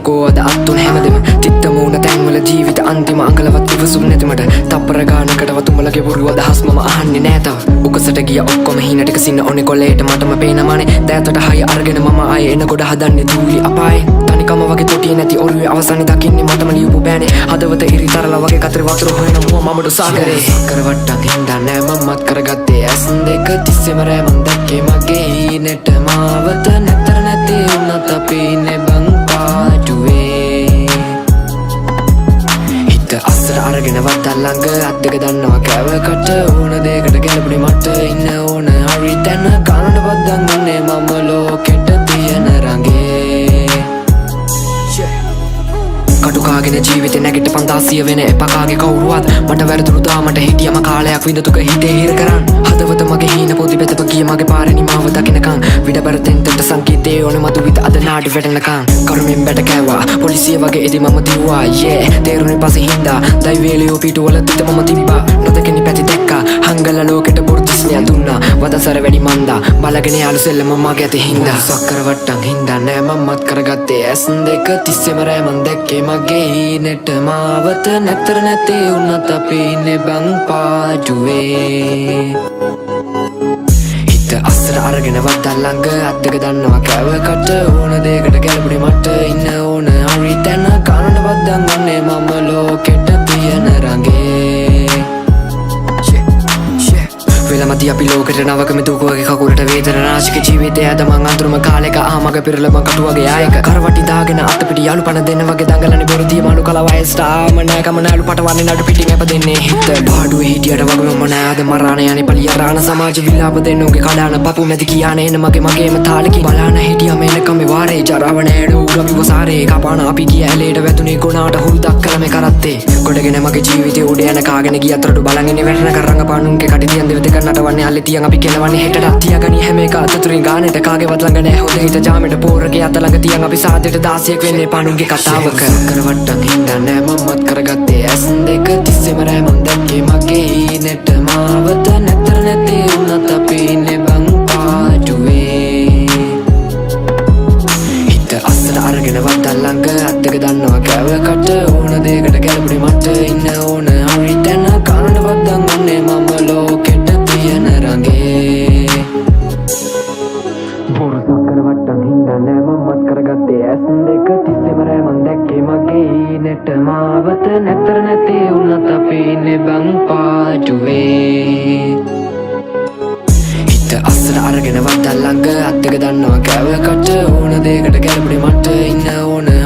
කෝ අද අත්තුන හැමදෙම තිත්ත මූණ තැන්වල ජීවිත අන්තිම අඟලවත් ඉවසුම් නැති මට තප්පර ගානකටවත් උඹලගේ බොරු අදහස් මම අහන්නේ නෑ තව උකසට ගිය ඔක්කොම හීන ටික සින්න ඕනේ කොලේට මටම පේනමානේ දෑතට හය අරගෙන මම ආයේ එන ගොඩ හදන්නේ දූලි අපායේ තනිකම වගේ තොටිය නැති ඔරුවේ අවසානේ දකින්නේ මටම ලියපු බෑනේ හදවත ඉරිතරලා වගේ කතරේ වතුර හොයන මමඩු සාගරේ සක්කර වට්ටක් හින්දා නෑ මමත් කරගත්තේ ඇස් දෙක තිස්සෙම රෑමන් දැක්කේ මගේ හීනෙට මාවත නැතර නැති වුණත් අපි ඉන්නේ බං පාඩුවේ හිත අස්සර අරගෙන වත්තල් ළඟ අත් දෙක දන්නවා කෑවකට ඕන දෙයකට ගැලපුණේ මට ඉන්න ඕන හරි තැන කනට බද්දන් ගන්නේ මම ලෝකෙට තියෙන රඟේ කටුකාගෙන ජීවිතේ නැගිට 500 වෙන එපකාගේ කවුරුවත් මට වැරදුණු දාමට හිටියම කාලයක් විඳතුක හිතේ හිර කරන් හදවත මගේ හීන පොදි බෙතප ගිය මගේ පාරේ නිමාව දකින්නකන් විඩබරතෙන් තෙන්ට සංකීතේ ඕන මතු විත අද නාඩි වැටෙනකන් කරුමෙන් බැට කෑවා පොලිසිය වගේ ඉදි මම දිව්වා තේරුනේ පස්සේ හින්දා දෛවේලියෝ පිටුවල තිත මම තිබ්බා නොදකිනි පැති දැක්කා හංගල ලෝකෙට බොර්දිස්නිය දුන්නා වදසර වැඩි මන්දා බලගෙන යාළු සෙල්ලම මගේ ඇති හින්දා සක්කර වට්ටක් හින්දා නෑ මමත් කරගත්තේ ඇස් දෙක තිස්සෙම රෑමන් දැක්කේ මගේ හීනෙට මාවත නැතර නැති වුණත් අපි ඉන්නේ බං පාඩුවේ හිත අස්සර අරගෙන වත්තල් ළඟ අත් දෙක දන්නවා කෑවකට ඕන දෙයකට ගැලපුණේ මට ඉන්න ඕන හරි තැන කනට බද්දන් ගන්නේ මම ලෝකෙට තියෙන රඟේ වෙලමති අපි ලෝකෙට නවකම දුකවගේ කකුලට වේදන රාශික ජීවිතය ඇද මං අඳුරම කාලෙක ආමග පෙරලම කටුවගේ ආයක කරවටි දාගෙන අත පිටි යාළු පන දෙන්න වගේ දඟලන්නේ බොරදිය මලු කල වයසට ආම නෑ කම නෑලු පටවන්නේ නඩු පිටින් අප දෙන්නේ හිත පාඩුවේ හිටියට වගේ මම නෑ අද මරාන යන්නේ පලිය රාණ සමාජ විලාප දෙන්න උගේ කඩාන පපු මැදි කියාන එන මගේම තාලකි බලාන හිටියම එනකම වාරේ ජරාව නෑඩු ගවි වසාරේ කපාන අපි ගිය ඇලේට වැතුනේ ගොනාට හුරුදක් කළ මේ කරත්තේ ගොඩගෙන මගේ ජීවිතේ උඩ යන කාගෙන ගිය අතරට බලන් ඉන්නේ වැටෙන කරංග පානුන්ගේ කටි තියන් දෙවිද නටවන්නේ අල්ලේ තියන් අපි කෙලවන්නේ හෙටට තියාගනි හැම එක අතතුරින් ගානෙට කාගේවත් ළඟ නෑ හොඳ හිත ජාමෙට පෝරගේ අත ළඟ තියන් අපි සාදෙට 16ක් වෙන්නේ පානුන්ගේ කතාවක කර වට්ටක් හින්දා නෑ මමත් කරගත්තේ ඇස් දෙක තිස්සෙම රෑමන් දැක්කේ මගේ හීනෙට මාවත නැතර නැති වුණත් අපි ඉන්නේ බං පාඩුවේ හිත අස්සට අරගෙන වත්තල් ළඟ අත් දෙක දන්නවා කෑවකට ඕන දෙයකට ගැලපුණේ මට ඉන්න ඕන හරි තැන කනට බද්දන් ගන්නේ මම ලෝකෙට තියෙන රඟේ බොරු සක්කර වට්ටක් හින්දා නෑ මමත් කරගත්තේ ඇස් දෙක තිස්සෙම රෑමන් දැක්කේ මගේ හීනෙට මාවත නැතර නැති වුණත් අපි ඉන්නේ බං පාඩුවේ හිත අස්සට අරගෙන වත්තල් ළඟ අත් දෙක දන්නවා කෑවකට ඕන දෙයකට ගැලපුණේ මට ඉන්න ඕන